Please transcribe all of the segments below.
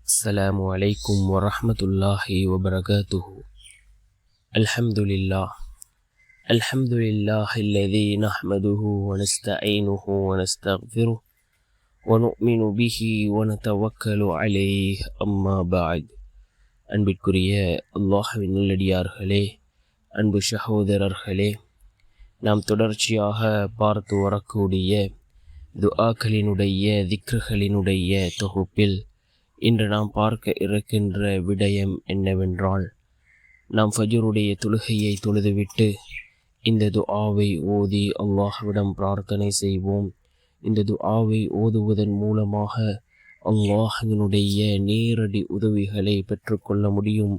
السلام عليكم ورحمة الله وبركاته. الحمد لله الذي نحمده ونستعينه ونستغفره ونؤمن به ونتوكل عليه. أما بعد. அன்பிற்குரிய அல்லாஹ்வின் நல்லடியார்களே, அன்பு சகோதரர்களே, நாம் தொடர்ச்சியாக பார்த்து வரக்கூடிய துஆக்களினுடைய திக்ருகளினுடைய தொகுப்பில் இன்று நாம் பார்க்க இருக்கின்ற விடயம் என்னவென்றால், நாம் ஃபஜ்ருடைய தொழுகையை தொழுதுவிட்டு இந்த துஆவை ஓதி அல்லாஹ்விடம் பிரார்த்தனை செய்வோம். இந்த துஆவை ஓதுவதன் மூலமாக அல்லாஹ்வினுடைய நேரடி உதவிகளை பெற்றுக்கொள்ள முடியும்.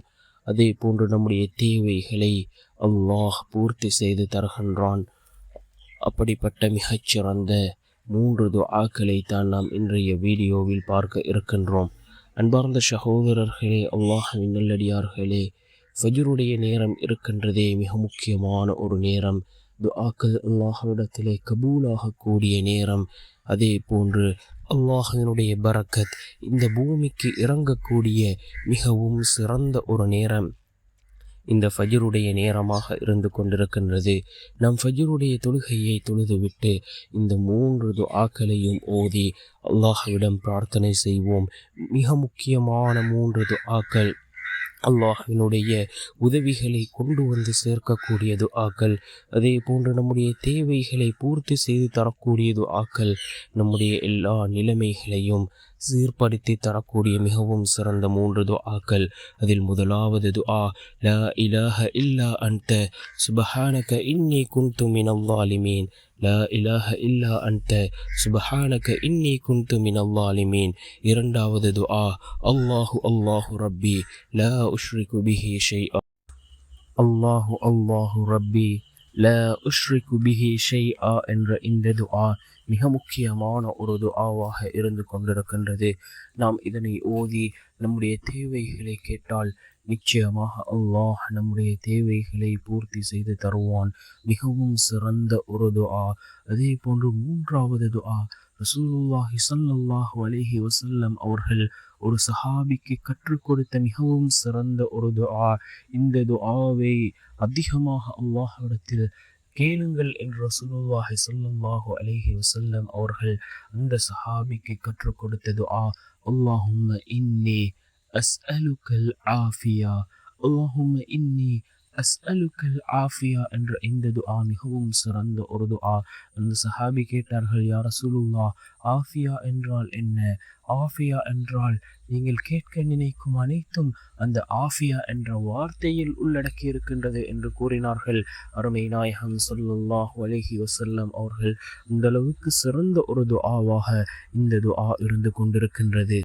அதே போன்று நம்முடைய தேவைகளை அல்லாஹ் பூர்த்தி செய்து தருகின்றான். அப்படிப்பட்ட மிகச்சிறந்த 3 துஆக்களை தான் நாம் இன்றைய வீடியோவில் பார்க்க இருக்கின்றோம். அன்பார்ந்த சகோதரர்களே, அல்லாஹ்வின் நல்லடியார்களே, ஃபஜ்ருடைய நேரம் இருக்கின்றதே மிக முக்கியமான ஒரு நேரம். துஆக்கள் அல்லாஹ்விடத்திலே கபூலாகக்கூடிய நேரம். அதே போன்று அல்லாஹ்வினுடைய பரக்கத் இந்த பூமிக்கு இறங்கக்கூடிய மிகவும் சிறந்த ஒரு நேரம் இந்த ஃபஜ்ருடைய நேரமாக இருந்து கொண்டிருக்கின்றது. நாம் ஃபஜ்ருடைய தொழுகையை தொழுதுவிட்டு இந்த 3 துஆக்களையும் ஓதி அல்லாஹ்விடம் பிரார்த்தனை செய்வோம். மிக முக்கியமான 3 துஆக்கள், அல்லாஹ்வினுடைய உதவிகளை கொண்டு வந்து சேர்க்கக்கூடிய துஆக்கள். அதே போன்று நம்முடைய தேவைகளை பூர்த்தி செய்து தரக்கூடிய துஆக்கள், நம்முடைய எல்லா நிலைமைகளையும் சீர்படுத்தி தரக்கூடிய மிகவும் சிறந்த 3 துஆக்கள். அதில் முதலாவது துஆ, லா இலாஹ இல்லா அன்த சுப்ஹானக இன்னி குன்து மினல் ஸாலிமீன். லா இலாஹ இல்லா அன்த சுப்ஹானக இன்னி குன்து மினல் ஸாலிமீன். இரண்டாவது துஆ, அல்லாஹு அல்லாஹு ரப்பி லா உஷ்ரிகு பிஹி ஷைஆ. அல்லாஹு ரப்பி லா உஷ்ரிகு பிஹி ஷைஆ என்ற இந்த துஆ மிக முக்கியமான ஒரு துஆவாக இருந்து கொண்டிருக்கின்றது. நாம் இதனை ஓதி நம்முடைய தேவைகளை கேட்டால் நிச்சயமாக அல்லாஹ் நம்முடைய தேவைகளை பூர்த்தி செய்து தருவான். மிகவும் சிறந்த ஒரு துஆ. அதே போன்று 3வது துஆ, ரசூலுல்லாஹி ஸல்லல்லாஹு அலைஹி வஸல்லம் அவர்கள் ஒரு சஹாபிக்கு கற்றுக் கொடுத்த மிகவும் சிறந்த ஒரு துஆ. இந்த துஆவை அதிகமாக அல்லாஹ்விடத்தில் கேளுங்கள் என்று ரசூலுல்லாஹி ஸல்லல்லாஹு அலைஹி வஸல்லம் அவர்கள் அந்த சஹாபிக்கு கற்றுக் கொடுத்த துஆ, அல்லாஹும்ம இன்னி அஸ்அலுக்கல் ஆஃபியா. அல்லாஹும்ம இன்னி அஸ்அலுக்கல் ஆஃபியா என்ற இந்த துஆ மிகவும் சிறந்த ஒரு துஆ. அந்த சஹாபி கேட்டார்கள், யா ரசூலுல்லாஹ், ஆஃபியா என்றால் என்ன? ஆஃபியா என்றால் நீங்கள் கேட்க நினைக்கும் அனைத்தும் அந்த ஆஃபியா என்ற வார்த்தையில் உள்ளடக்கி இருக்கின்றது என்று கூறினார்கள். அருமை நாயகம் ஸல்லல்லாஹு அலைஹி வஸல்லம் அவர்கள் அந்த அளவுக்கு சிறந்த ஒரு துஆவாக இந்த துஆ இருந்து கொண்டிருக்கின்றது.